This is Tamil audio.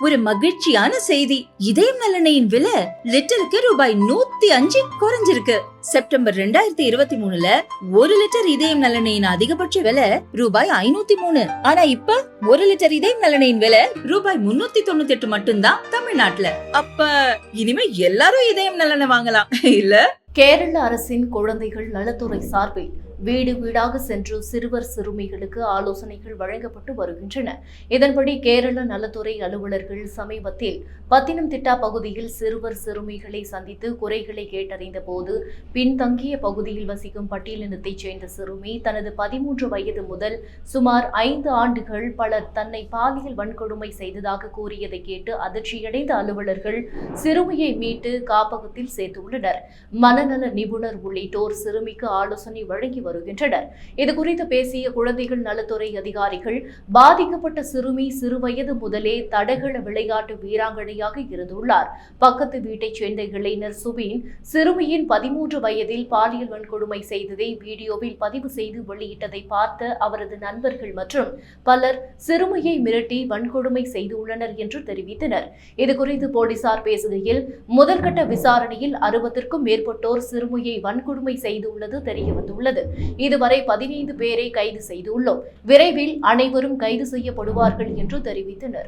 ஒரு மகிழ்ச்சியான செய்தி. இதயம் நல்லெண்ணெயின் விலை லிட்டருக்கு ரூபாய் 105 குறைஞ்சிருக்கு. செப்டம்பர் 2023ல 1 லிட்டர் இதயம் நல்லெண்ணெயின் அதிகபட்ச விலை ரூபாய் 503. ஆனா இப்ப 1 லிட்டர் இதயம் நல்லெண்ணெயின் விலை ரூபாய் 398 மட்டும்தான் தமிழ்நாட்டுல. அப்ப இனிமே எல்லாரும் இதயம் நல்லெண்ணெய் வாங்கலாம் இல்ல? கேரள அரசின் குழந்தைகள் நலத்துறை சார்பில் வீடு வீடாக சென்று சிறுவர் சிறுமிகளுக்கு ஆலோசனைகள் வழங்கப்பட்டு வருகின்றன. இதன்படி கேரள நலத்துறை அலுவலர்கள் சமீபத்தில் பத்தினம்திட்டா பகுதியில் சிறுவர் சிறுமிகளை சந்தித்து குறைகளை கேட்டறிந்த போது, பின்தங்கிய பகுதியில் வசிக்கும் பட்டியலினத்தைச் சேர்ந்த சிறுமி தனது 13 வயது முதல் சுமார் 5 ஆண்டுகள் பலர் தன்னை பாலியல் வன்கொடுமை செய்ததாக கூறியதை கேட்டு அதிர்ச்சியடைந்த அலுவலர்கள் சிறுமியை மீட்டு காப்பகத்தில் சேர்த்துள்ளனர். மனநல நிபுணர் உள்ளிட்டோர் சிறுமிக்கு ஆலோசனை வழங்கி வருகின்றனர். இதுகுறித்து பேசிய குழந்தைகள் நலத்துறை அதிகாரிகள், பாதிக்கப்பட்ட சிறுமி சிறுவயது முதலே தடகள விளையாட்டு வீராங்கனையாக இருந்துள்ளார். பக்கத்து வீட்டைச் சேர்ந்த இளைஞர் சுபீன் சிறுமியின் 13 வயதில் பாலியல் வன்கொடுமை செய்ததை வீடியோவில் பதிவு செய்து வெளியிட்டதை பார்த்த அவரது நண்பர்கள் மற்றும் பலர் சிறுமியை மிரட்டி வன்கொடுமை செய்துள்ளனர் என்று தெரிவித்தனர். இதுகுறித்து போலீசார் பேசுகையில், முதல்கட்ட விசாரணையில் 60க்கும் மேற்பட்டோர் சிறுமியை வன்கொடுமை செய்துள்ளது தெரியவந்துள்ளது. இதுவரை 15 பேரை கைது செய்துள்ளோம். விரைவில் அனைவரும் கைது செய்யப்படுவார்கள் என்று தெரிவித்தனர்.